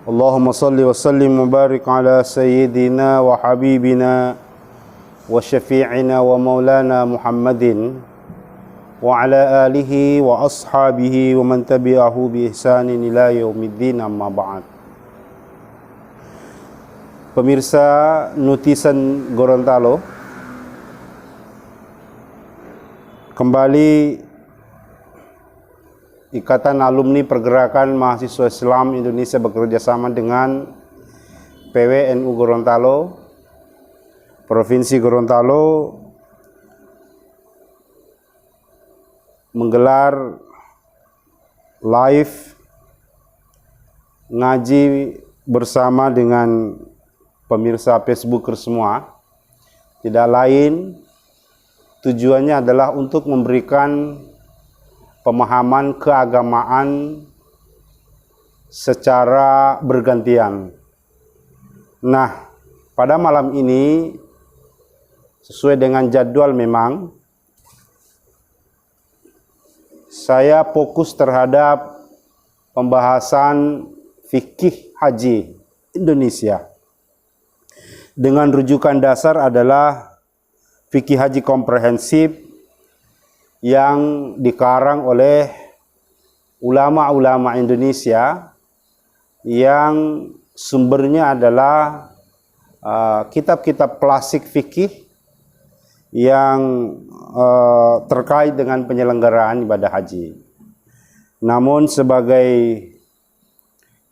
Allahumma salli wa sallim wa barik ala sayyidina wa habibina wa syafi'ina wa maulana Muhammadin wa ala alihi wa ashabihi wa man tabi'ahu bi ihsanin ila yaumiddin, amma ba'd. Pemirsa Nutisan Gorontalo, kembali Ikatan Alumni Pergerakan Mahasiswa Islam Indonesia bekerja sama dengan PWNU Gorontalo, Provinsi Gorontalo, menggelar live ngaji bersama dengan pemirsa Facebook semua. Tidak lain, tujuannya adalah untuk memberikan pemahaman keagamaan secara bergantian. Nah, pada malam ini sesuai dengan jadwal memang saya fokus terhadap pembahasan fikih haji Indonesia. Dengan rujukan dasar adalah fikih haji komprehensif yang dikarang oleh ulama-ulama Indonesia, yang sumbernya adalah kitab-kitab klasik fikih yang terkait dengan penyelenggaraan ibadah haji. Namun sebagai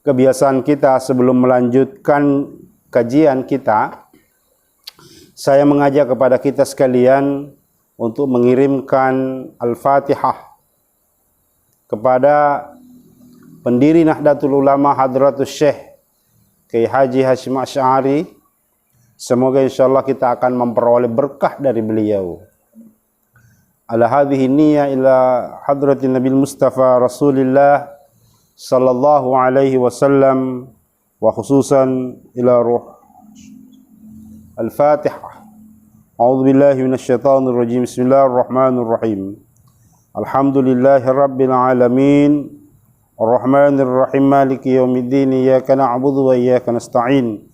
kebiasaan kita sebelum melanjutkan kajian kita, saya mengajak kepada kita sekalian untuk mengirimkan Al-Fatihah kepada pendiri Nahdlatul Ulama Hadratus Syekh Kiai Haji Hasyim Asy'ari. Semoga insyaallah kita akan memperoleh berkah dari beliau. Ala hadhihi niyya ila hadratin Nabil Mustafa Rasulillah sallallahu alaihi wasallam wa khususan ila ruh Al-Fatihah. A'udzu billahi minasyaitonir rajim. Bismillahirrahmanirrahim. Alhamdulillahi rabbil alamin. Arrahmanir rahim. Maliki yaumiddin. Iyyaka na'budu wa iyyaka nasta'in.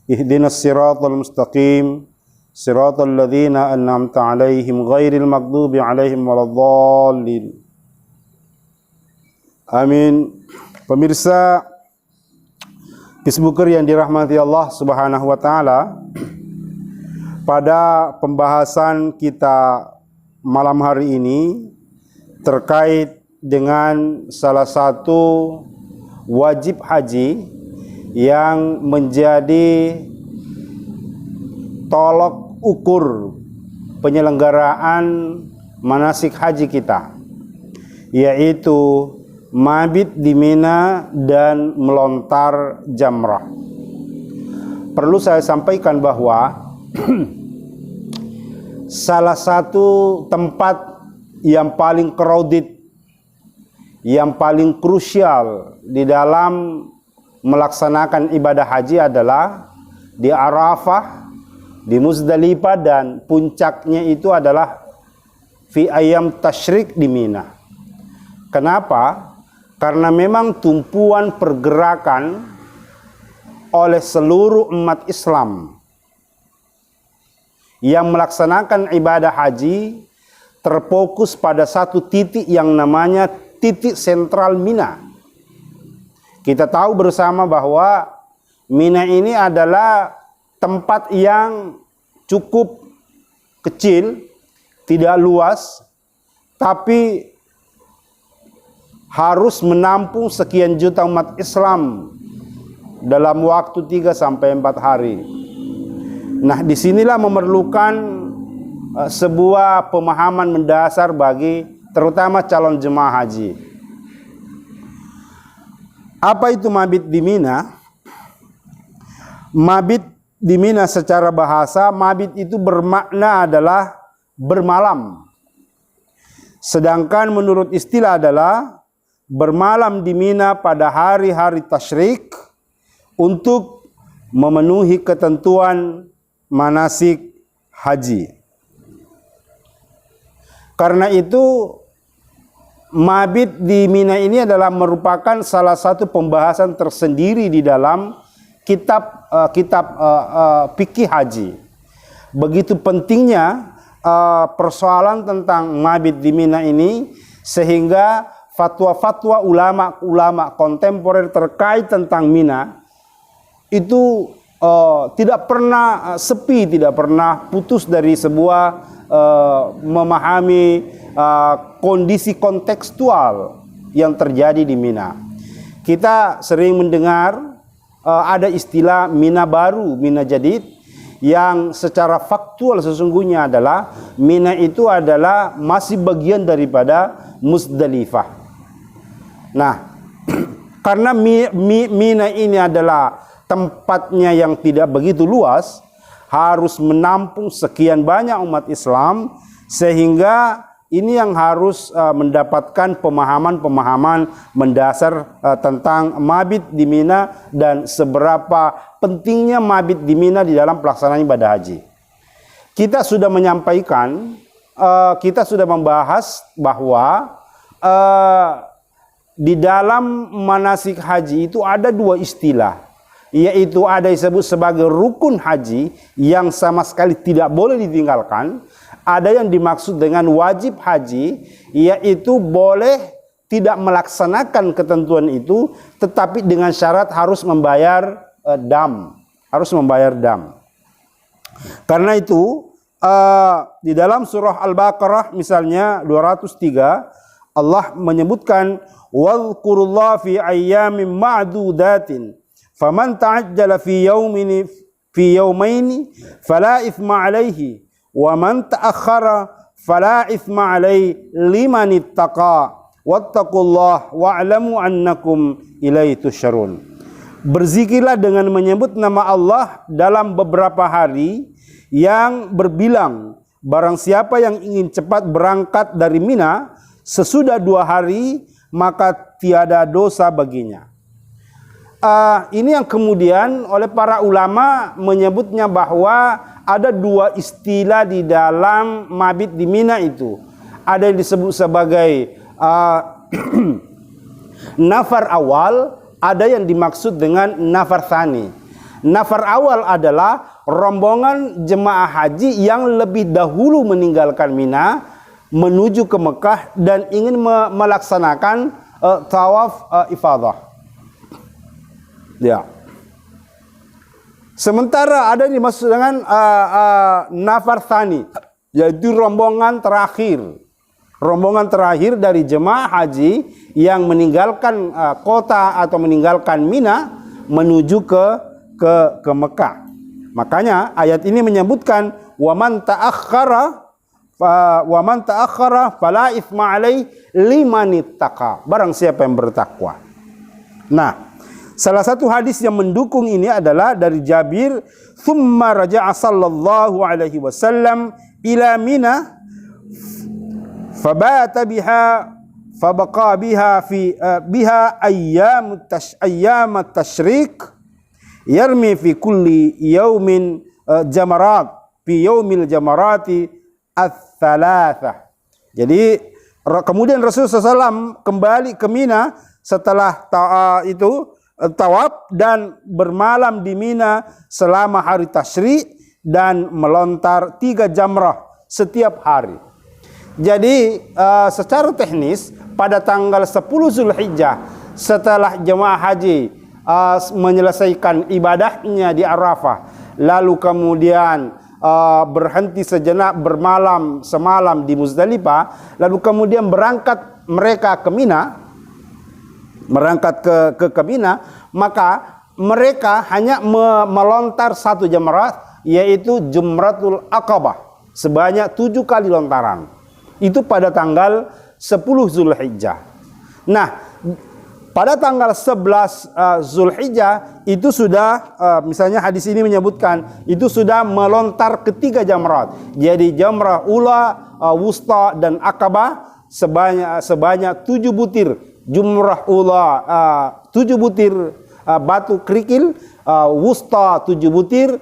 Ihdinas siratal mustaqim. Siratal ladzina an'amta 'alaihim ghairil maghdubi 'alaihim waladdallin. Amin. Pemirsa Facebooker yang dirahmati Allah Subhanahu wa taala, pada pembahasan kita malam hari ini terkait dengan salah satu wajib haji yang menjadi tolok ukur penyelenggaraan manasik haji kita, yaitu mabit di Mina dan melontar jamrah. Perlu saya sampaikan bahwa salah satu tempat yang paling crowded, yang paling krusial di dalam melaksanakan ibadah haji adalah di Arafah, di Muzdalifah, dan puncaknya itu adalah fi ayam tasyrik di Mina. Kenapa? Karena memang tumpuan pergerakan oleh seluruh umat Islam yang melaksanakan ibadah haji terfokus pada satu titik yang namanya titik sentral Mina. Kita tahu bersama bahwa Mina ini adalah tempat yang cukup kecil, tidak luas, tapi harus menampung sekian juta umat Islam dalam waktu 3-4 hari. Nah, disinilah memerlukan sebuah pemahaman mendasar bagi terutama calon jemaah haji. Apa itu mabit di Mina? Mabit di Mina secara bahasa, mabit itu bermakna adalah bermalam. Sedangkan menurut istilah adalah bermalam di Mina pada hari-hari tasyrik untuk memenuhi ketentuan manasik haji. Karena itu mabit di Mina ini adalah merupakan salah satu pembahasan tersendiri di dalam kitab fikih haji. Begitu pentingnya persoalan tentang mabit di Mina ini, sehingga fatwa-fatwa ulama kontemporer terkait tentang Mina itu tidak pernah sepi, tidak pernah putus dari sebuah memahami kondisi kontekstual yang terjadi di Mina. Kita sering mendengar ada istilah Mina baru, Mina jadid, yang secara faktual sesungguhnya adalah Mina itu adalah masih bagian daripada Musdalifah. Nah, karena Mina ini adalah tempatnya yang tidak begitu luas, harus menampung sekian banyak umat Islam, sehingga ini yang harus mendapatkan pemahaman-pemahaman mendasar tentang mabit di Mina dan seberapa pentingnya mabit di Mina di dalam pelaksanaan ibadah haji. Kita sudah menyampaikan, kita sudah membahas bahwa di dalam manasik haji itu ada dua istilah, yaitu ada disebut sebagai rukun haji yang sama sekali tidak boleh ditinggalkan. Ada yang dimaksud dengan wajib haji, yaitu boleh tidak melaksanakan ketentuan itu, tetapi dengan syarat harus membayar dam. Harus membayar dam. Karena itu, di dalam surah Al-Baqarah misalnya 203, Allah menyebutkan, وَاذْكُرُوا فِي أَيَّامٍ مَعْدُودَاتٍ فَمَنْ تَعَجَّلَ فِي يَوْمَيْنِ فَلَا إِثْمَ عَلَيْهِ وَمَنْ تَأَخَّرَ فَلَا إِثْمَ عَلَيْهِ لِمَنِ اتَّقَى وَاتَّقُوا اللَّهَ وَاعْلَمُوا أَنَّكُمْ إِلَيْهِ تُحْشَرُونَ. Berzikirlah dengan menyebut nama Allah dalam beberapa hari yang berbilang. Barang siapa yang ingin cepat berangkat dari Mina sesudah 2 hari, maka tiada dosa baginya. Ini yang kemudian oleh para ulama menyebutnya bahwa ada 2 istilah di dalam mabit di Mina itu. Ada yang disebut sebagai nafar awal, ada yang dimaksud dengan nafar tsani. Nafar awal adalah rombongan jemaah haji yang lebih dahulu meninggalkan Mina menuju ke Mekah dan ingin melaksanakan tawaf ifadah. Ya. Sementara ada yang dimaksud dengan nafar tsani, yaitu rombongan terakhir. Rombongan terakhir dari jemaah haji yang meninggalkan kota atau meninggalkan Mina menuju ke Mekah. Makanya ayat ini menyebutkan waman ta'akhkhara fala itsma alaihi liman ittaqa. Barang siapa yang bertakwa. Nah, salah satu hadis yang mendukung ini adalah dari Jabir, "Tsumma raja'a sallallahu alaihi wasallam ila Mina fabata biha fabaqa biha ayyam at-tashrik yarmi fi kulli yaumin jamarat fi yaumil jamarati ats-tsalatsah." Jadi kemudian Rasulullah SAW kembali ke Mina setelah tawaf dan bermalam di Mina selama hari tasyrik dan melontar 3 jamrah setiap hari. Jadi secara teknis pada tanggal 10 Zulhijjah setelah jemaah haji menyelesaikan ibadahnya di Arafah, lalu kemudian berhenti sejenak bermalam semalam di Muzdalifah, lalu kemudian berangkat mereka ke Mina, ke Mina, maka mereka hanya melontar 1 jamrat, yaitu Jumratul Aqabah, sebanyak 7 kali lontaran. Itu pada tanggal 10 Zulhijjah. Nah, pada tanggal 11 Zulhijjah itu sudah misalnya hadis ini menyebutkan itu sudah melontar ke-3 jamrat. Jadi jamrah ula, wusta dan Aqabah sebanyak 7 butir. Jumrah ula 7 butir batu kerikil, wusta 7 butir,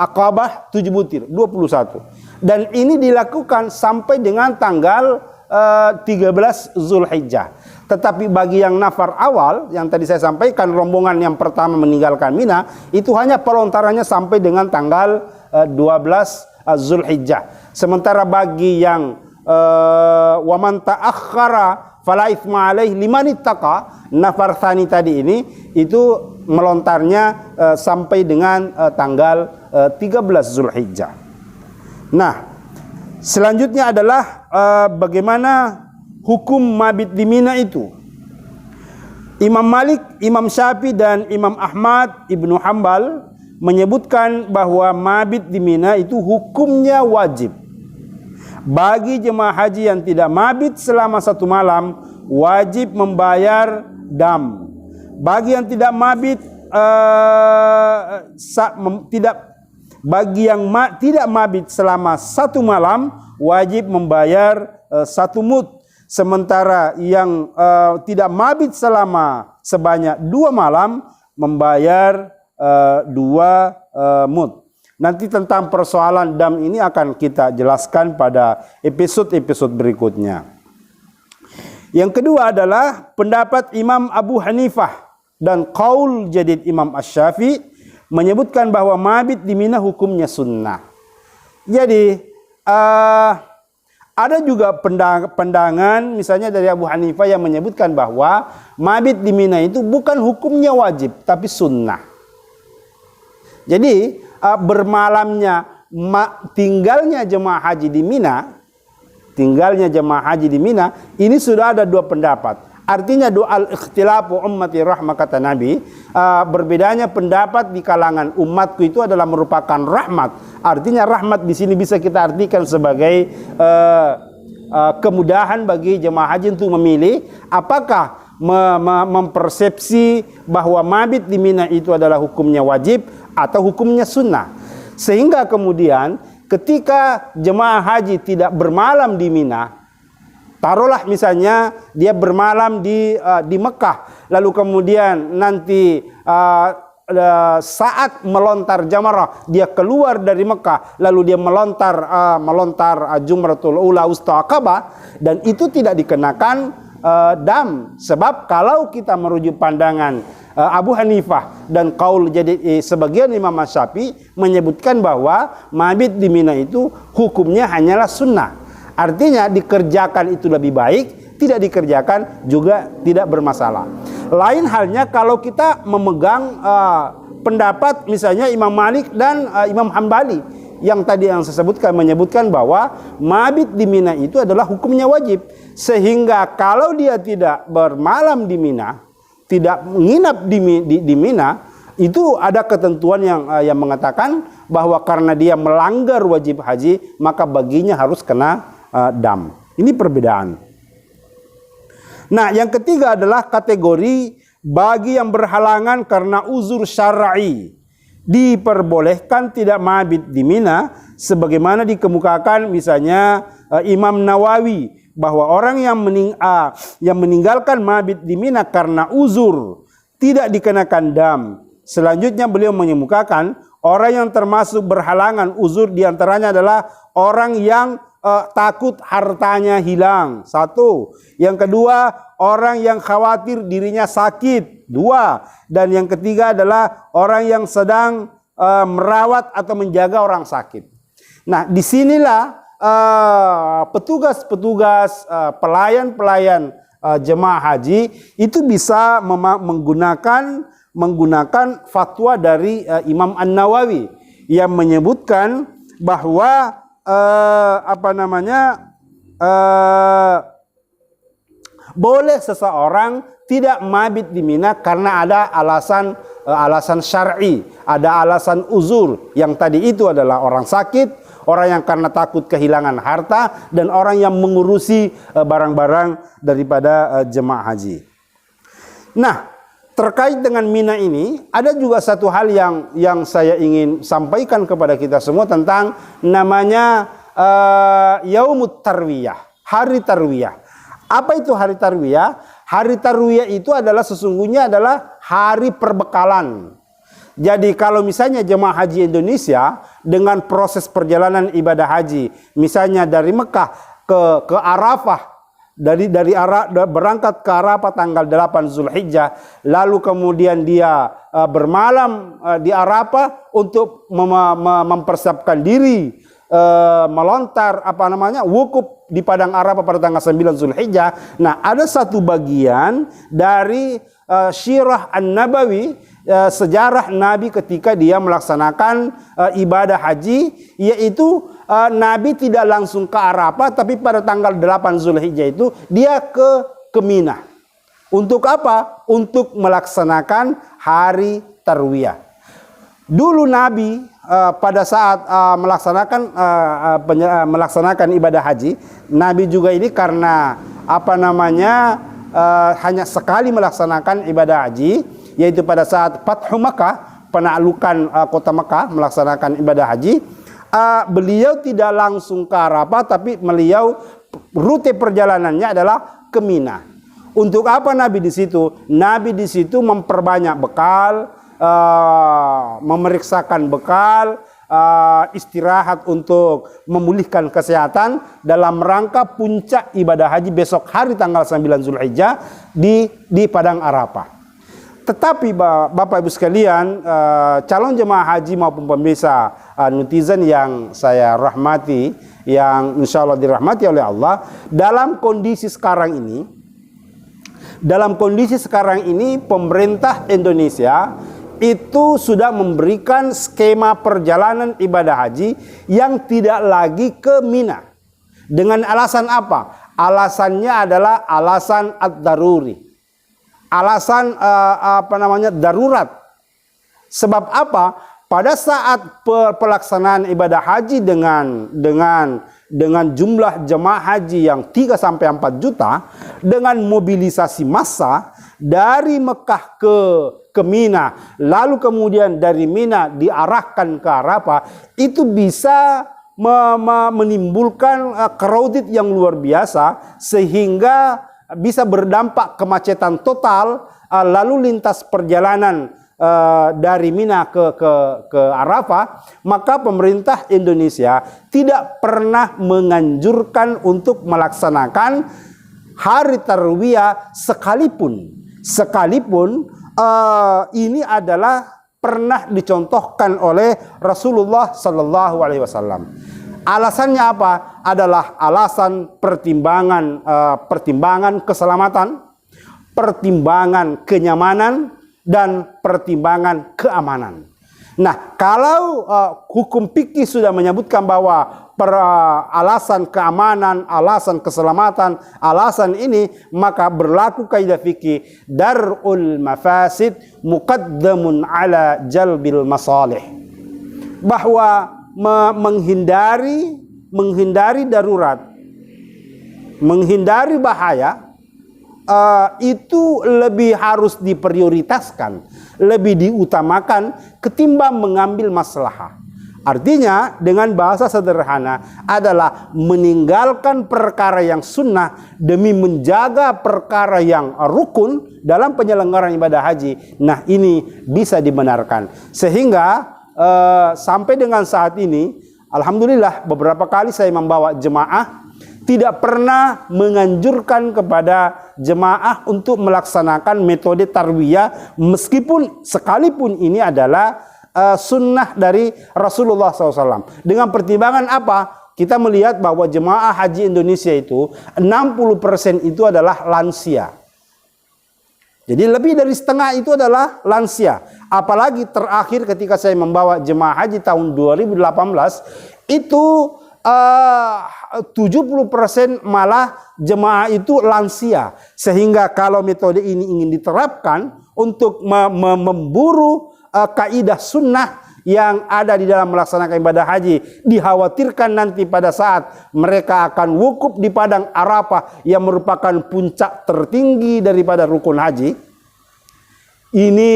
Aqabah 7 butir, 21. Dan ini dilakukan sampai dengan tanggal 13 Zulhijjah. Tetapi bagi yang nafar awal, yang tadi saya sampaikan, rombongan yang pertama meninggalkan Mina, itu hanya pelontarannya sampai dengan tanggal 12 Zulhijjah. Sementara bagi yang waman ta'akhkhara fala itsma alaih liman ittaqa, nafar tsani tadi ini, itu melontarnya sampai dengan tanggal 13 Zulhijjah. Nah, selanjutnya adalah bagaimana hukum mabit di Mina itu. Imam Malik, Imam Syafi'i dan Imam Ahmad Ibnu Hambal menyebutkan bahwa mabit di Mina itu hukumnya wajib. Bagi jemaah haji yang tidak mabit selama 1 malam, wajib membayar dam. Bagi yang tidak mabit tidak mabit selama 1 malam, wajib membayar 1 mud. Sementara yang tidak mabit selama sebanyak 2 malam, membayar 2 mud. Nanti tentang persoalan dam ini akan kita jelaskan pada episode-episode berikutnya. Yang kedua adalah pendapat Imam Abu Hanifah dan qaul jadid Imam Asy-Syafi'i menyebutkan bahwa mabit di Mina hukumnya sunnah. Jadi ada juga pandangan misalnya dari Abu Hanifah yang menyebutkan bahwa mabit di Mina itu bukan hukumnya wajib tapi sunnah. Jadi bermalamnya tinggalnya jemaah haji di Mina, ini sudah ada 2 pendapat. Artinya doa ikhtilafu ummati rahmah, kata Nabi, berbedanya pendapat di kalangan umatku itu adalah merupakan rahmat. Artinya rahmat di sini bisa kita artikan sebagai kemudahan bagi jemaah haji untuk memilih apakah mempersepsi bahwa mabit di Mina itu adalah hukumnya wajib atau hukumnya sunnah. Sehingga kemudian ketika jemaah haji tidak bermalam di Mina, taruhlah misalnya dia bermalam di Mekah, lalu kemudian nanti saat melontar jamarah dia keluar dari Mekah, lalu dia melontar Jumratul Ula Wusta Aqabah, dan itu tidak dikenakan dam. Sebab kalau kita merujuk pandangan Abu Hanifah dan qaul jadi sebagian Imam Syafi'i menyebutkan bahwa mabit di Mina itu hukumnya hanyalah sunnah. Artinya dikerjakan itu lebih baik, tidak dikerjakan juga tidak bermasalah. Lain halnya kalau kita memegang pendapat misalnya Imam Malik dan Imam Hambali yang tadi yang saya sebutkan, menyebutkan bahwa mabit di Mina itu adalah hukumnya wajib. Sehingga kalau dia tidak bermalam di Mina, tidak menginap di Mina, itu ada ketentuan yang mengatakan bahwa karena dia melanggar wajib haji, maka baginya harus kena dam. Ini perbedaan. Nah, yang ketiga adalah kategori bagi yang berhalangan karena uzur syar'i, diperbolehkan tidak mabit di Mina, sebagaimana dikemukakan misalnya Imam Nawawi, bahwa orang yang meninggalkan mabit di Mina karena uzur tidak dikenakan dam. Selanjutnya beliau mengemukakan orang yang termasuk berhalangan uzur diantaranya adalah orang yang takut hartanya hilang, 1. Yang kedua, orang yang khawatir dirinya sakit, 2. Dan yang ketiga adalah orang yang sedang merawat atau menjaga orang sakit. Nah, disinilah petugas-petugas, pelayan-pelayan jemaah haji itu bisa menggunakan fatwa dari Imam An-Nawawi yang menyebutkan bahwa boleh seseorang tidak mabit di Mina karena ada alasan syar'i, ada alasan uzur, yang tadi itu adalah orang sakit, orang yang karena takut kehilangan harta, dan orang yang mengurusi barang-barang daripada jemaah haji. Nah, terkait dengan Mina ini, ada juga satu hal yang saya ingin sampaikan kepada kita semua tentang namanya Yaumut Tarwiyah, hari Tarwiyah. Apa itu hari Tarwiyah? Hari Tarwiyah itu adalah sesungguhnya adalah hari perbekalan. Jadi kalau misalnya jemaah haji Indonesia dengan proses perjalanan ibadah haji, misalnya dari Mekah ke Arafah, berangkat ke Arafah tanggal 8 Zulhijjah, lalu kemudian dia bermalam di Arafah untuk mempersiapkan diri melontar wukuf di padang Arafah pada tanggal 9 Zulhijjah. Nah, ada satu bagian dari Sirah An-Nabawi, sejarah Nabi ketika dia melaksanakan ibadah haji, yaitu Nabi tidak langsung ke Arafah, tapi pada tanggal 8 Zulhijjah itu dia ke Mina. Untuk apa? Untuk melaksanakan hari Tarwiyah. Dulu Nabi pada saat melaksanakan ibadah haji, Nabi juga ini karena hanya sekali melaksanakan ibadah haji, yaitu pada saat Fathu Makkah, penaklukan kota Makkah, melaksanakan ibadah haji. Beliau tidak langsung ke Arafah, tapi beliau rute perjalanannya adalah ke Mina. Untuk apa Nabi di situ? Nabi di situ memperbanyak bekal, memeriksakan bekal, istirahat untuk memulihkan kesehatan dalam rangka puncak ibadah haji besok hari tanggal 9 Zulhijjah di Padang Arafah. Tetapi Bapak Ibu sekalian, calon jemaah haji maupun pemirsa netizen yang saya rahmati, yang insya Allah dirahmati oleh Allah, dalam kondisi sekarang ini pemerintah Indonesia itu sudah memberikan skema perjalanan ibadah haji yang tidak lagi ke Mina. Dengan alasan apa? Alasannya adalah alasan ad-daruri. Alasan darurat. Sebab apa? Pada saat pelaksanaan ibadah haji dengan jumlah jemaah haji yang 3 sampai 4 juta, dengan mobilisasi massa dari Mekah ke Mina, lalu kemudian dari Mina diarahkan ke Arafah, itu bisa menimbulkan crowded yang luar biasa, sehingga bisa berdampak kemacetan total lalu lintas perjalanan dari Mina ke Arafah. Maka pemerintah Indonesia tidak pernah menganjurkan untuk melaksanakan hari Tarwiyah sekalipun ini adalah pernah dicontohkan oleh Rasulullah Sallallahu Alaihi Wasallam. Alasannya apa? Adalah alasan pertimbangan keselamatan, pertimbangan kenyamanan, dan pertimbangan keamanan. Nah, kalau hukum fikih sudah menyebutkan bahwa alasan keamanan, alasan keselamatan, alasan ini, maka berlaku kaidah fikih dar'ul mafasid muqaddamun ala jalbil masalih. Bahwa menghindari darurat, menghindari bahaya, itu lebih harus diprioritaskan, lebih diutamakan ketimbang mengambil maslahah. Artinya dengan bahasa sederhana adalah meninggalkan perkara yang sunnah demi menjaga perkara yang rukun dalam penyelenggaraan ibadah haji. Nah, ini bisa dibenarkan. Sehingga sampai dengan saat ini, alhamdulillah beberapa kali saya membawa jemaah, tidak pernah menganjurkan kepada jemaah untuk melaksanakan metode tarwiyah, meskipun sekalipun ini adalah sunnah dari Rasulullah SAW. Dengan pertimbangan apa? Kita melihat bahwa jemaah haji Indonesia itu 60% itu adalah lansia. Jadi lebih dari setengah itu adalah lansia. Apalagi terakhir ketika saya membawa jemaah haji tahun 2018, itu 70% malah jemaah itu lansia. Sehingga kalau metode ini ingin diterapkan untuk memburu kaidah sunnah yang ada di dalam melaksanakan ibadah haji, dikhawatirkan nanti pada saat mereka akan wukuf di padang Arafah yang merupakan puncak tertinggi daripada rukun haji. Ini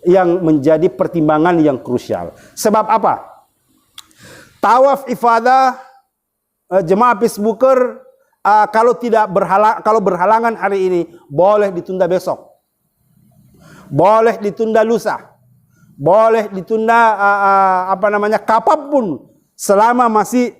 yang menjadi pertimbangan yang krusial. Sebab apa? Tawaf ifadah jemaah Peacebooker kalau berhalangan hari ini boleh ditunda besok, boleh ditunda lusa, boleh ditunda kapanpun selama masih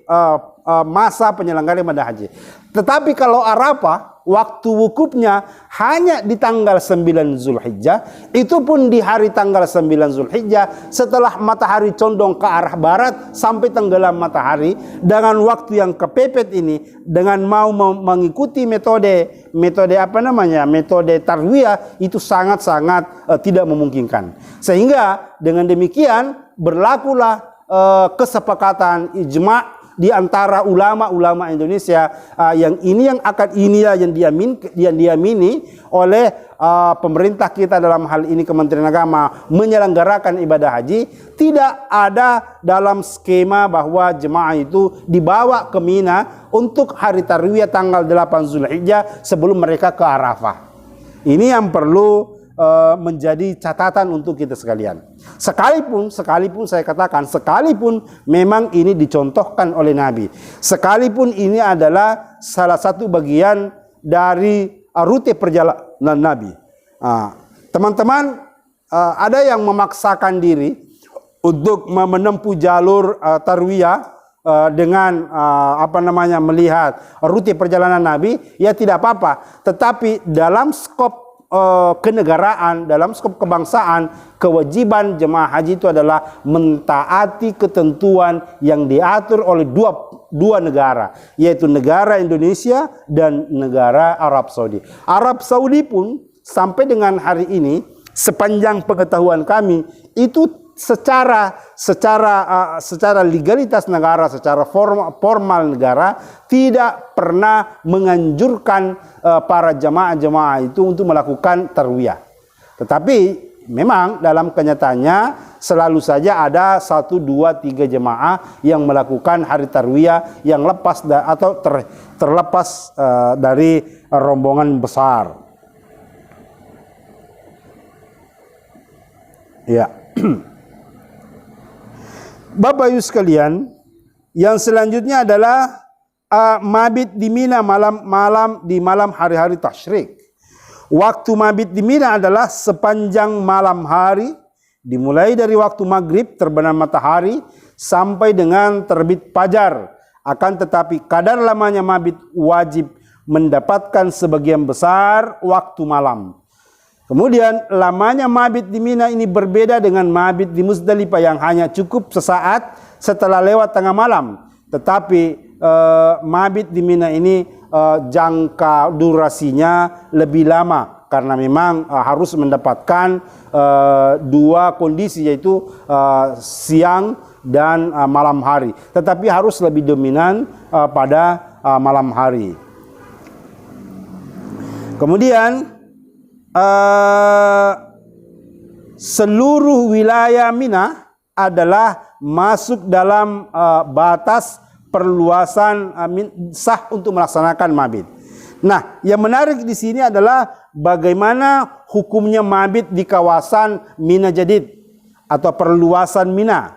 masa penyelenggaraan ibadah haji. Tetapi kalau Arafah waktu wukufnya hanya di tanggal 9 Zulhijjah, itu pun di hari tanggal 9 Zulhijjah setelah matahari condong ke arah barat sampai tenggelam matahari, dengan waktu yang kepepet ini, dengan mau mengikuti metode tarwiyah, itu sangat-sangat tidak memungkinkan. Sehingga dengan demikian berlakulah kesepakatan ijma' di antara ulama-ulama Indonesia yang diamini oleh pemerintah kita, dalam hal ini Kementerian Agama, menyelenggarakan ibadah haji. Tidak ada dalam skema bahwa jemaah itu dibawa ke Mina untuk hari tarwiyah tanggal 8 Zulhijjah sebelum mereka ke Arafah. Ini yang perlu menjadi catatan untuk kita sekalian. Sekalipun saya katakan, sekalipun memang ini dicontohkan oleh Nabi, sekalipun ini adalah salah satu bagian dari rute perjalanan Nabi. Teman-teman, ada yang memaksakan diri untuk menempuh jalur tarwiyah dengan melihat rute perjalanan Nabi, ya tidak apa-apa. Tetapi dalam skop kenegaraan, dalam skop kebangsaan, kewajiban jemaah haji itu adalah mentaati ketentuan yang diatur oleh dua negara, yaitu negara Indonesia dan negara Arab Saudi. Arab Saudi pun sampai dengan hari ini, sepanjang pengetahuan kami, itu secara legalitas negara, secara formal negara, tidak pernah menganjurkan para jemaah-jemaah itu untuk melakukan tarwiyah. Tetapi memang dalam kenyataannya selalu saja ada 1, 2, 3 jemaah yang melakukan hari tarwiyah yang lepas atau terlepas dari rombongan besar. Ya. Bapak Ibu sekalian, yang selanjutnya adalah mabit di Mina di malam hari-hari tasyrik. Waktu mabit di Mina adalah sepanjang malam hari, dimulai dari waktu maghrib terbenam matahari sampai dengan terbit fajar. Akan tetapi kadar lamanya mabit wajib mendapatkan sebagian besar waktu malam. Kemudian lamanya mabit di Mina ini berbeda dengan mabit di Muzdalifah yang hanya cukup sesaat setelah lewat tengah malam. Tetapi mabit di Mina ini jangka durasinya lebih lama, karena memang harus mendapatkan dua kondisi, yaitu siang dan malam hari. Tetapi harus lebih dominan pada malam hari. Kemudian seluruh wilayah Mina adalah masuk dalam batas perluasan sah untuk melaksanakan mabit. Nah, yang menarik di sini adalah bagaimana hukumnya mabit di kawasan Mina Jadid atau perluasan Mina.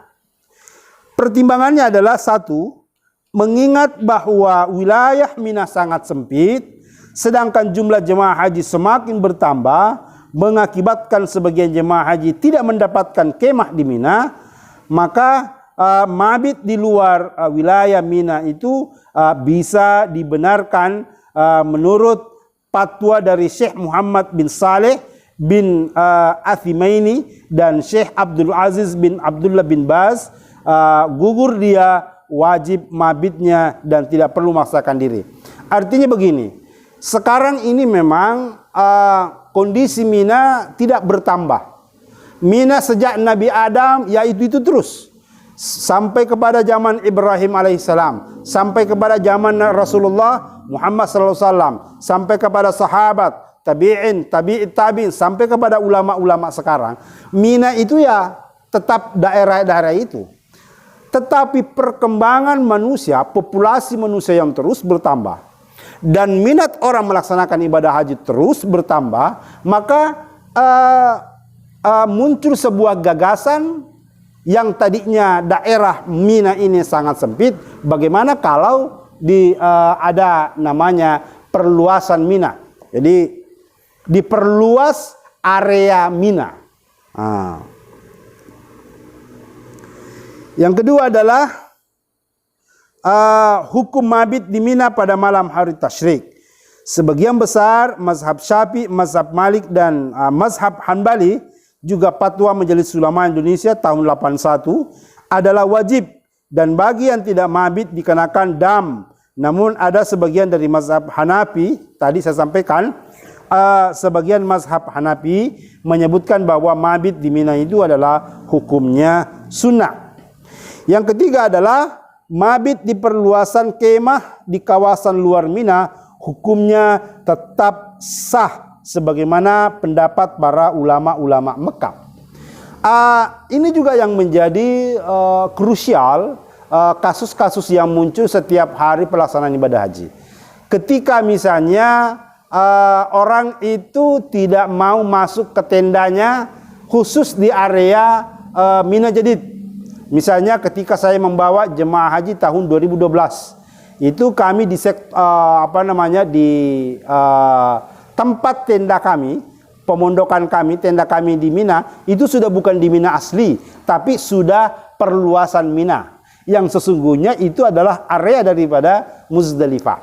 Pertimbangannya adalah satu, mengingat bahwa wilayah Mina sangat sempit, sedangkan jumlah jemaah haji semakin bertambah, mengakibatkan sebagian jemaah haji tidak mendapatkan kemah di Mina, maka mabit di luar wilayah Mina itu bisa dibenarkan menurut fatwa dari Syekh Muhammad bin Saleh bin Athimaini dan Syekh Abdul Aziz bin Abdullah bin Baz. Gugur dia wajib mabitnya dan tidak perlu memaksakan diri. Artinya begini, sekarang ini memang kondisi Mina tidak bertambah. Mina sejak Nabi Adam itu terus sampai kepada zaman Ibrahim alaihissalam, sampai kepada zaman Rasulullah Muhammad sallallahu alaihi wasallam, sampai kepada sahabat, tabi'in, sampai kepada ulama-ulama sekarang. Mina itu ya tetap daerah-daerah itu. Tetapi perkembangan manusia, populasi manusia yang terus bertambah, dan minat orang melaksanakan ibadah haji terus bertambah, maka muncul sebuah gagasan yang tadinya daerah Mina ini sangat sempit. Bagaimana kalau ada namanya perluasan Mina? Jadi diperluas area Mina. Yang kedua adalah hukum mabit di Mina pada malam hari tasyrik. Sebagian besar mazhab Syafi'i, mazhab Malik dan mazhab Hanbali juga fatwa Majelis Ulama Indonesia tahun 81 adalah wajib dan bagi yang tidak mabit dikenakan dam. Namun ada sebagian dari mazhab Hanafi, tadi saya sampaikan, sebagian mazhab Hanafi menyebutkan bahwa mabit di Mina itu adalah hukumnya sunnah. Yang ketiga adalah mabit di perluasan kemah di kawasan luar Mina hukumnya tetap sah sebagaimana pendapat para ulama-ulama Mekah. Ini juga yang menjadi krusial, kasus-kasus yang muncul setiap hari pelaksanaan ibadah haji. Ketika misalnya orang itu tidak mau masuk ke tendanya khusus di area Mina Jadid. Misalnya ketika saya membawa jemaah haji tahun 2012, itu kami di tempat tenda kami, pemondokan kami, tenda kami di Mina, itu sudah bukan di Mina asli, tapi sudah perluasan Mina. Yang sesungguhnya itu adalah area daripada Muzdalifah.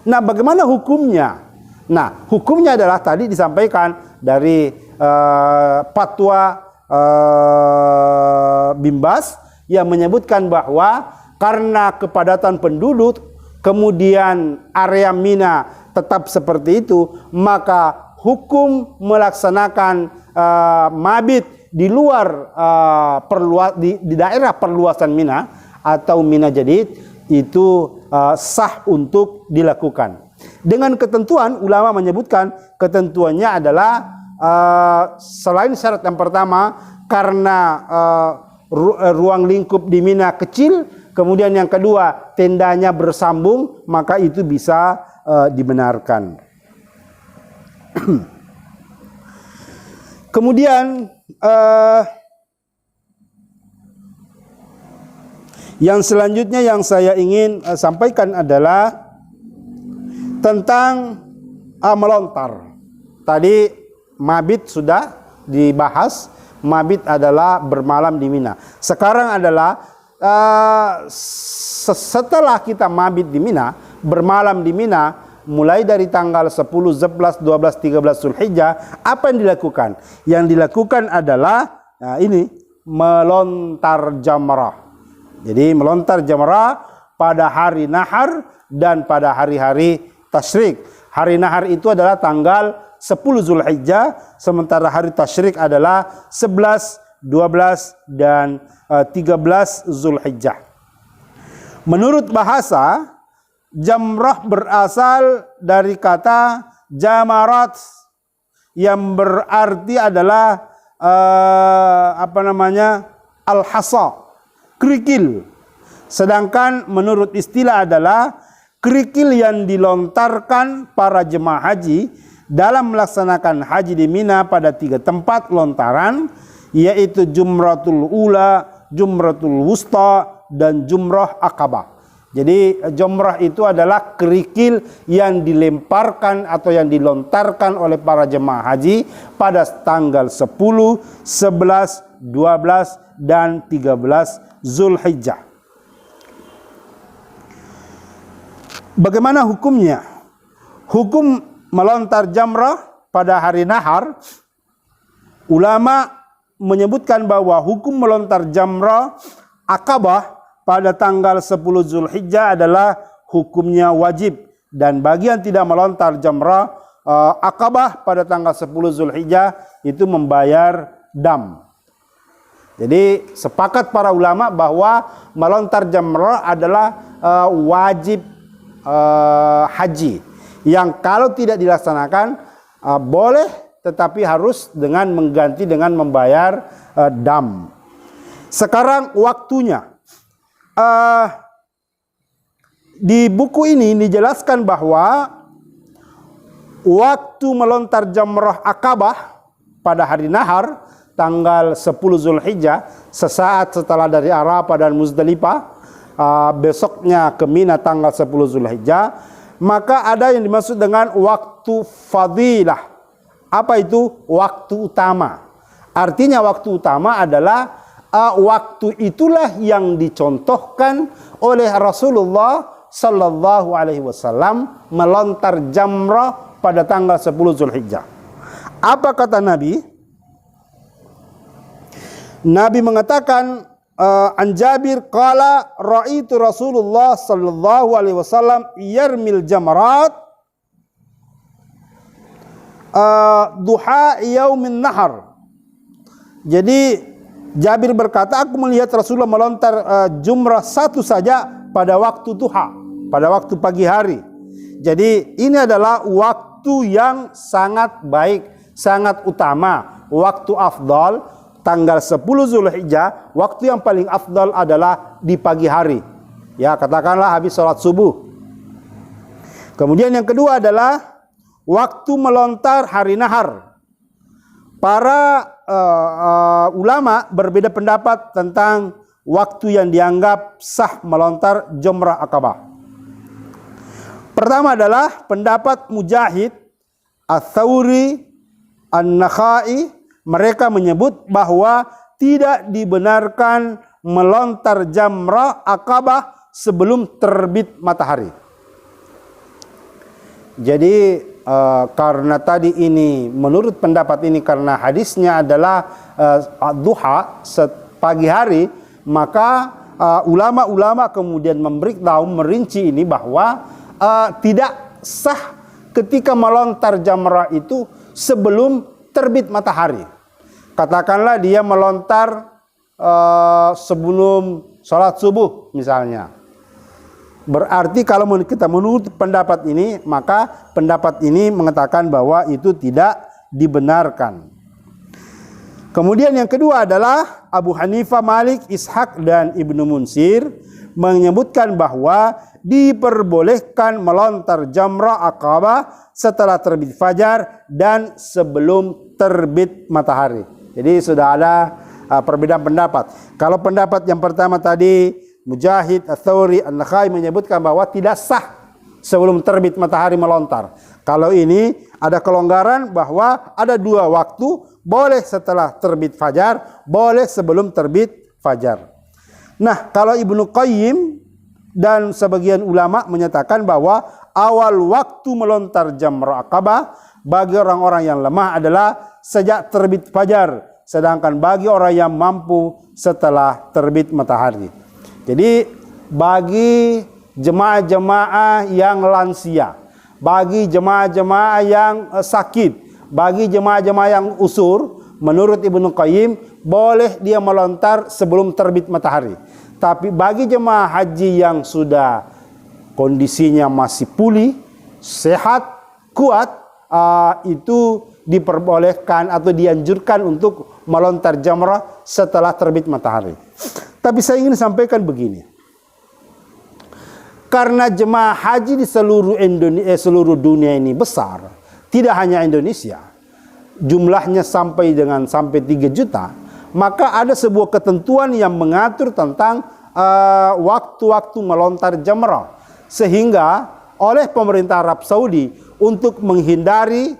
Nah, bagaimana hukumnya? Nah, hukumnya adalah tadi disampaikan dari fatwa Bimbas yang menyebutkan bahwa karena kepadatan penduduk, kemudian area Mina tetap seperti itu, maka hukum melaksanakan mabit di luar di daerah perluasan Mina atau Mina Jadid itu sah untuk dilakukan. Dengan ketentuan, ulama menyebutkan ketentuannya adalah selain syarat yang pertama karena ruang lingkup di Mina kecil, kemudian yang kedua tendanya bersambung, maka itu bisa dibenarkan. Kemudian yang selanjutnya yang saya ingin sampaikan adalah tentang melontar. Tadi mabit sudah dibahas, mabit adalah bermalam di Mina. Sekarang adalah setelah kita mabit di Mina, bermalam di Mina, mulai dari tanggal 10, 11, 12, 13 Zulhijjah, apa yang dilakukan? Yang dilakukan adalah melontar jamrah. Jadi melontar jamrah pada hari nahar dan pada hari-hari tasyrik. Hari nahar itu adalah tanggal 10 Zulhijjah, sementara hari tasyrik adalah 11, 12 dan 13 Zulhijjah. Menurut bahasa, jamrah berasal dari kata jamarat yang berarti adalah al-hasa, kerikil. Sedangkan menurut istilah adalah kerikil yang dilontarkan para jemaah haji dalam melaksanakan haji di Mina pada 3 tempat lontaran, yaitu Jumratul Ula, Jumratul Wusta, dan Jumrah Aqabah. Jadi jumrah itu adalah kerikil yang dilemparkan atau yang dilontarkan oleh para jemaah haji pada tanggal 10, 11, 12, dan 13 Zulhijjah. Bagaimana hukumnya? Hukum melontar jamrah pada hari nahar, ulama menyebutkan bahwa hukum melontar jamrah Aqabah pada tanggal 10 Zulhijjah adalah hukumnya wajib, dan bagi yang tidak melontar jamrah Aqabah pada tanggal 10 Zulhijjah itu membayar dam. Jadi sepakat para ulama bahwa melontar jamrah adalah wajib haji yang kalau tidak dilaksanakan boleh, tetapi harus dengan mengganti dengan membayar dam. Sekarang waktunya. Di buku ini dijelaskan bahwa waktu melontar jamrah Aqabah pada hari nahar tanggal 10 Zulhijjah, sesaat setelah dari Arafah dan Muzdalifah, besoknya ke Mina tanggal 10 Zulhijjah, maka ada yang dimaksud dengan waktu fadilah. Apa itu? Waktu utama. Artinya waktu utama adalah waktu itulah yang dicontohkan oleh Rasulullah sallallahu alaihi wasallam melontar jamrah pada tanggal 10 Zulhijjah. Apa kata Nabi? Nabi mengatakan, an Jabir qala ra'aitu Rasulullah sallallahu alaihi wasallam yarmil jamrat duha yaumin nahar. Jadi Jabir berkata, aku melihat Rasulullah melontar jumrah satu saja pada waktu duha, pada waktu pagi hari. Jadi ini adalah waktu yang sangat baik, sangat utama, waktu afdal. Tanggal 10 Zulhijjah, waktu yang paling afdal adalah di pagi hari. Ya, katakanlah habis sholat subuh. Kemudian yang kedua adalah waktu melontar hari nahar. Para ulama berbeda pendapat tentang waktu yang dianggap sah melontar Jamrah Aqabah. Pertama adalah pendapat Mujahid, Ats-Tsauri, An-Nakhai. Mereka menyebut bahwa tidak dibenarkan melontar Jamrah Aqabah sebelum terbit matahari. Jadi karena tadi ini, menurut pendapat ini, karena hadisnya adalah duha, pagi hari, maka ulama-ulama kemudian memberitahu, merinci ini bahwa tidak sah ketika melontar jamrah itu sebelum terbit matahari. Katakanlah dia melontar sebelum sholat subuh misalnya. Berarti kalau kita menurut pendapat ini, maka pendapat ini mengatakan bahwa itu tidak dibenarkan. Kemudian yang kedua adalah Abu Hanifah, Malik, Ishaq, dan Ibnu Munsir menyebutkan bahwa diperbolehkan melontar jamrah Aqabah setelah terbit fajar dan sebelum terbit matahari. Jadi sudah ada perbedaan pendapat. Kalau pendapat yang pertama tadi, Mujahid, Ats-Tsauri, An-Nakhai menyebutkan bahwa tidak sah sebelum terbit matahari melontar. Kalau ini ada kelonggaran bahwa ada dua waktu, boleh setelah terbit fajar, boleh sebelum terbit fajar. Nah, kalau Ibnu Qayyim dan sebagian ulama menyatakan bahwa awal waktu melontar jamrah Aqabah bagi orang-orang yang lemah adalah sejak terbit fajar, sedangkan bagi orang yang mampu setelah terbit matahari. Jadi bagi jemaah-jemaah yang lansia, bagi jemaah-jemaah yang sakit, bagi jemaah-jemaah yang usur, menurut Ibnu Qayyim boleh dia melontar sebelum terbit matahari. Tapi bagi jemaah haji yang sudah kondisinya masih pulih, sehat, kuat, itu diperbolehkan atau dianjurkan untuk melontar jamrah setelah terbit matahari. Tapi saya ingin sampaikan begini. Karena jemaah haji di seluruh dunia ini besar, tidak hanya Indonesia, jumlahnya sampai 3 juta, maka ada sebuah ketentuan yang mengatur tentang waktu-waktu melontar jamrah, sehingga oleh pemerintah Arab Saudi untuk menghindari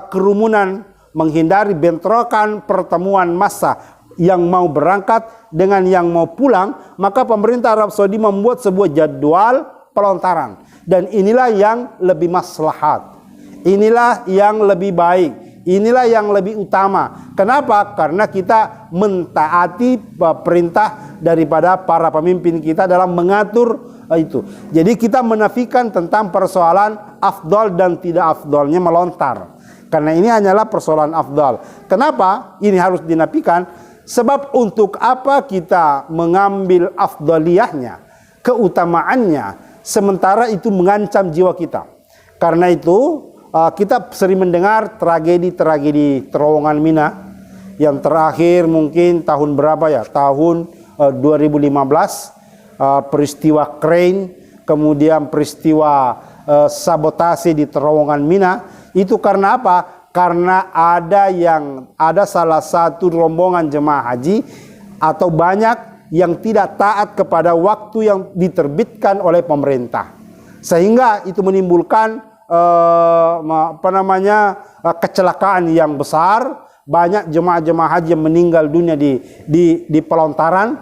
kerumunan, menghindari bentrokan pertemuan massa yang mau berangkat dengan yang mau pulang, maka pemerintah Arab Saudi membuat sebuah jadwal pelontaran, dan inilah yang lebih maslahat, inilah yang lebih baik, inilah yang lebih utama. Kenapa? Karena kita mentaati perintah daripada para pemimpin kita dalam mengatur itu. Jadi kita menafikan tentang persoalan afdal dan tidak afdalnya melontar, karena ini hanyalah persoalan afdal. Kenapa ini harus dinafikan? Sebab untuk apa kita mengambil afdaliyahnya, keutamaannya, sementara itu mengancam jiwa kita. Karena itu kita sering mendengar tragedi-tragedi terowongan Mina. Yang terakhir mungkin tahun berapa ya? Tahun 2015, peristiwa crane, kemudian peristiwa sabotase di terowongan Mina. Itu karena apa? Karena ada salah satu rombongan jemaah haji atau banyak yang tidak taat kepada waktu yang diterbitkan oleh pemerintah, sehingga itu menimbulkan kecelakaan yang besar. Banyak jemaah-jemaah haji yang meninggal dunia di pelontaran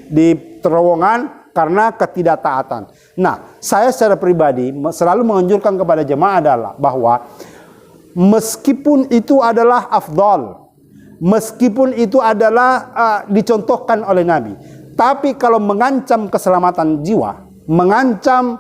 di terowongan karena ketidaktaatan. Nah, saya secara pribadi selalu menganjurkan kepada jemaah adalah bahwa meskipun itu adalah afdal, meskipun itu adalah dicontohkan oleh Nabi, tapi kalau mengancam keselamatan jiwa, mengancam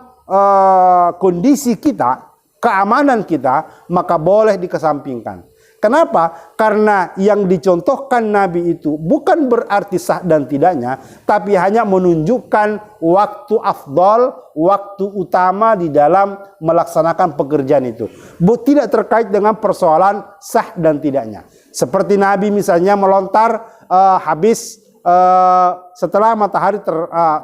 kondisi kita, keamanan kita, maka boleh dikesampingkan. Kenapa? Karena yang dicontohkan Nabi itu bukan berarti sah dan tidaknya, tapi hanya menunjukkan waktu afdal, waktu utama di dalam melaksanakan pekerjaan itu. Tidak terkait dengan persoalan sah dan tidaknya. Seperti Nabi misalnya melontar habis setelah matahari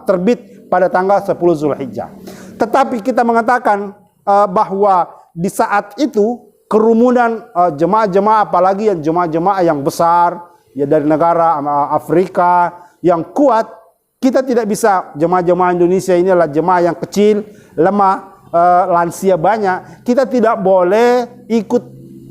terbit pada tanggal 10 Zulhijjah. Tetapi kita mengatakan bahwa di saat itu kerumunan jemaah-jemaah, apalagi yang jemaah-jemaah yang besar ya dari negara Afrika yang kuat, kita tidak bisa. Jemaah-jemaah Indonesia ini adalah jemaah yang kecil, lemah, lansia banyak. Kita tidak boleh ikut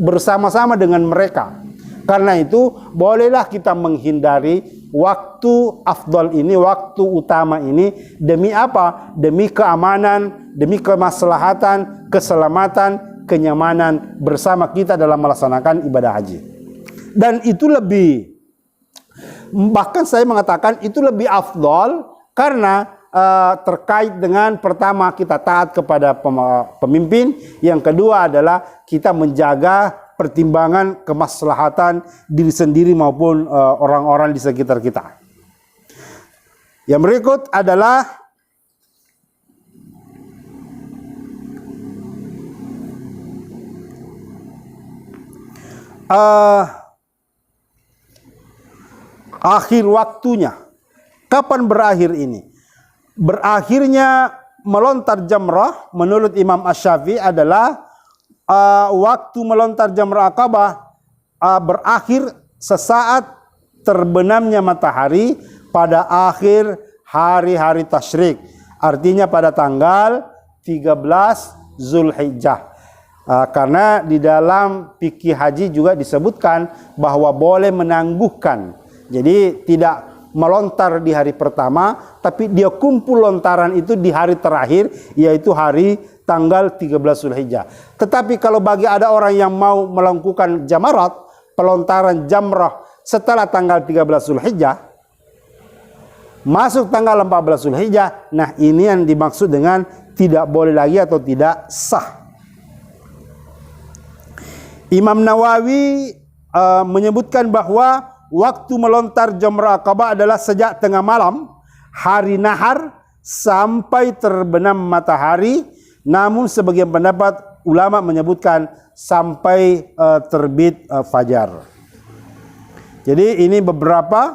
bersama-sama dengan mereka. Karena itu bolehlah kita menghindari waktu afdal ini, waktu utama ini. Demi apa? Demi keamanan, demi kemaslahatan, keselamatan, kenyamanan bersama kita dalam melaksanakan ibadah haji. Dan itu lebih, bahkan saya mengatakan itu lebih afdal karena terkait dengan pertama kita taat kepada pemimpin, yang kedua adalah kita menjaga pertimbangan kemaslahatan diri sendiri maupun orang-orang di sekitar kita. Yang berikut adalah akhir waktunya. Kapan berakhir ini? Berakhirnya melontar jamrah menurut Imam Asy-Syafi'i adalah waktu melontar jamrah Aqabah berakhir sesaat terbenamnya matahari pada akhir hari-hari tasyrik. Artinya pada tanggal 13 Zulhijjah. Karena di dalam fikih haji juga disebutkan bahwa boleh menangguhkan. Jadi tidak melontar di hari pertama, tapi dia kumpul lontaran itu di hari terakhir, yaitu hari tanggal 13 Zulhijjah. Tetapi kalau bagi ada orang yang mau melakukan jamarat, pelontaran jamrah setelah tanggal 13 Zulhijjah, masuk tanggal 14 Zulhijjah, nah ini yang dimaksud dengan tidak boleh lagi atau tidak sah. Imam Nawawi menyebutkan bahwa waktu melontar jamrah Aqabah adalah sejak tengah malam, hari nahar, sampai terbenam matahari. Namun sebagian pendapat ulama menyebutkan sampai terbit fajar. Jadi ini beberapa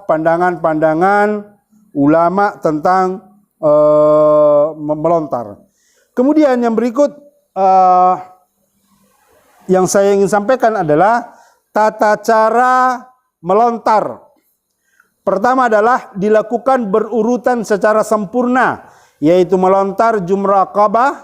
pandangan-pandangan ulama tentang melontar. Kemudian yang berikut yang saya ingin sampaikan adalah tata cara melontar. Pertama adalah dilakukan berurutan secara sempurna, yaitu melontar jumrah Aqabah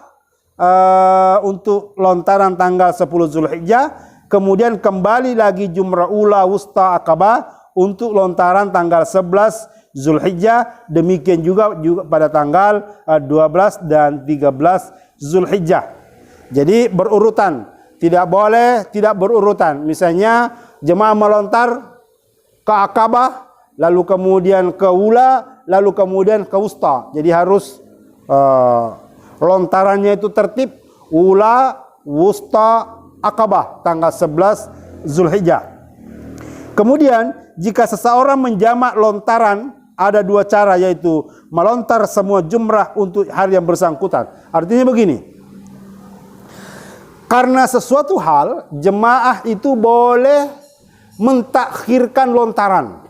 untuk lontaran tanggal 10 Zulhijjah, kemudian kembali lagi jumrah ula wusta Aqabah untuk lontaran tanggal 11 Zulhijjah, demikian juga pada tanggal 12 dan 13 Zulhijjah. Jadi berurutan, tidak boleh tidak berurutan. Misalnya jemaah melontar ke Aqabah, lalu kemudian ke Ula, lalu kemudian ke Wusta. Jadi harus lontarannya itu tertib, Ula, Wusta, Aqabah, tanggal 11 Zulhijjah. Kemudian jika seseorang menjamak lontaran, ada dua cara, yaitu melontar semua jumrah untuk hari yang bersangkutan. Artinya begini, karena sesuatu hal jemaah itu boleh mentakhirkan lontaran.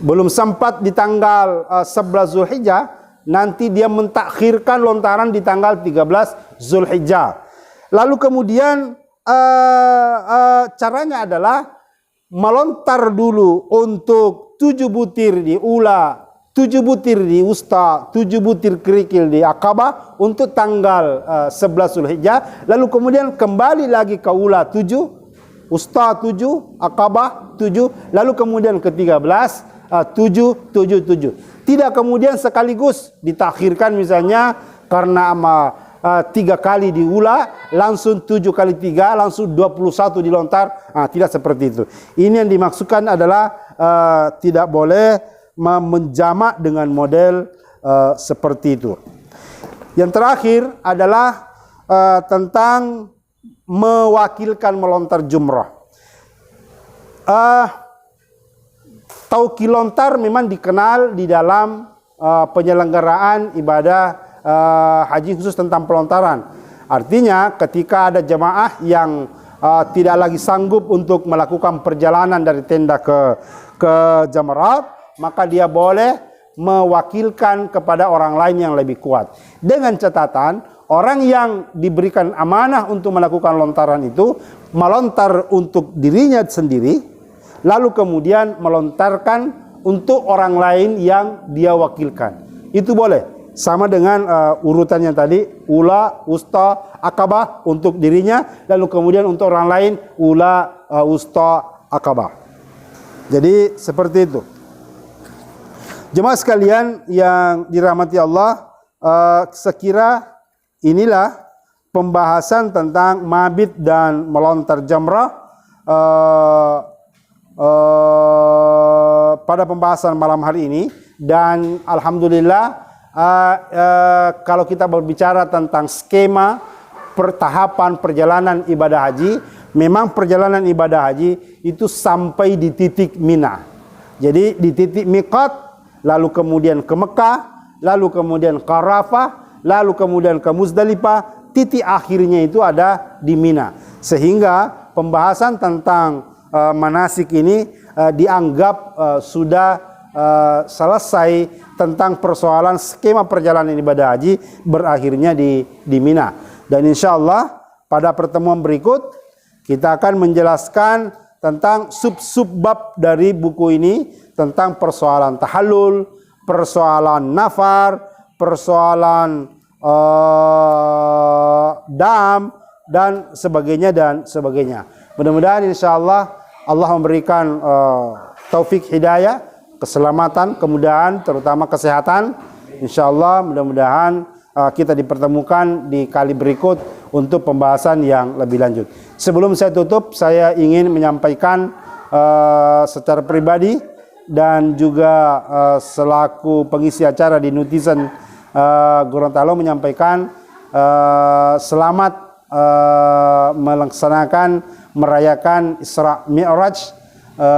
Belum sempat di tanggal 11 Zulhijjah, nanti dia mentakhirkan lontaran di tanggal 13 Zulhijjah. Lalu kemudian caranya adalah melontar dulu untuk 7 butir di Ula, 7 butir di Wusta, 7 butir kerikil di Aqabah untuk tanggal 11 Zulhijjah. Lalu kemudian kembali lagi ke Ula 7, Usta 7, Aqabah 7, lalu kemudian ke-13 7, 7, 7. Tidak kemudian sekaligus ditakhirkan misalnya karena 3 kali diula, langsung 7 kali 3, langsung 21 dilontar. Tidak seperti itu. Ini yang dimaksudkan adalah tidak boleh menjamak dengan model seperti itu. Yang terakhir adalah tentang mewakilkan melontar jumrah. Tauqi lontar memang dikenal di dalam penyelenggaraan ibadah haji khusus tentang pelontaran. Artinya ketika ada jemaah yang tidak lagi sanggup untuk melakukan perjalanan dari tenda ke Jamarat, maka dia boleh mewakilkan kepada orang lain yang lebih kuat. Dengan catatan, orang yang diberikan amanah untuk melakukan lontaran itu melontar untuk dirinya sendiri, lalu kemudian melontarkan untuk orang lain yang dia wakilkan. Itu boleh. Sama dengan urutannya tadi, ula, usta, akabah untuk dirinya, lalu kemudian untuk orang lain, ula, usta, akabah. Jadi seperti itu. Jemaah sekalian yang dirahmati Allah, sekira inilah pembahasan tentang mabit dan melontar jamrah pada pembahasan malam hari ini. Dan alhamdulillah, kalau kita berbicara tentang skema tahapan perjalanan ibadah haji, memang perjalanan ibadah haji itu sampai di titik Mina. Jadi di titik miqat, lalu kemudian ke Mekah, lalu kemudian ke Arafah, lalu kemudian ke Muzdalifah, titik akhirnya itu ada di Mina. Sehingga pembahasan tentang manasik ini dianggap sudah selesai tentang persoalan skema perjalanan ibadah haji berakhirnya di Mina. Dan insya Allah pada pertemuan berikut kita akan menjelaskan tentang sub-sub bab dari buku ini, tentang persoalan tahallul, persoalan nafar, persoalan dam dan sebagainya. Mudah-mudahan insya Allah memberikan taufik hidayah, keselamatan, kemudahan, terutama kesehatan. Insya Allah mudah-mudahan kita dipertemukan di kali berikut untuk pembahasan yang lebih lanjut. Sebelum saya tutup, saya ingin menyampaikan secara pribadi dan juga selaku pengisi acara di Nutizen Gorontalo menyampaikan selamat merayakan Isra Mi'raj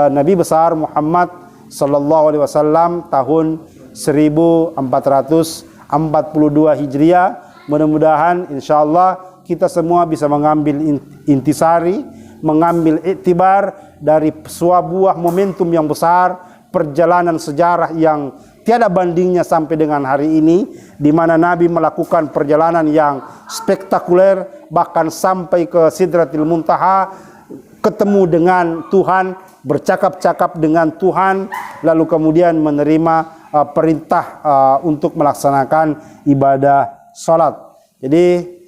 Nabi besar Muhammad sallallahu alaihi wasallam tahun 1442 Hijriah. Mudah-mudahan insyaallah kita semua bisa mengambil intisari, mengambil iktibar dari sebuah momentum yang besar, perjalanan sejarah yang tiada bandingnya sampai dengan hari ini, di mana Nabi melakukan perjalanan yang spektakuler, bahkan sampai ke Sidratil Muntaha, ketemu dengan Tuhan, bercakap-cakap dengan Tuhan, lalu kemudian menerima perintah untuk melaksanakan ibadah salat. Jadi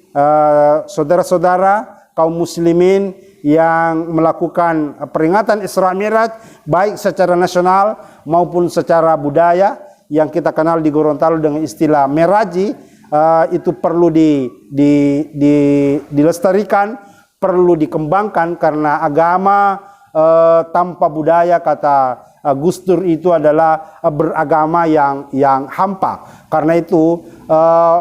saudara-saudara kaum muslimin yang melakukan peringatan Isra Mi'raj baik secara nasional maupun secara budaya yang kita kenal di Gorontalo dengan istilah Meraji, itu perlu dilestarikan, perlu dikembangkan, karena agama tanpa budaya, kata Gus Dur, itu adalah beragama yang hampa. Karena itu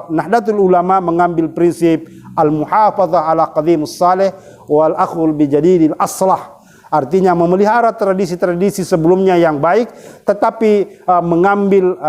Nahdlatul Ulama mengambil prinsip al-muhafadzah ala qadimus salih wal akhul bijadidil aslah. Artinya memelihara tradisi-tradisi sebelumnya yang baik, tetapi mengambil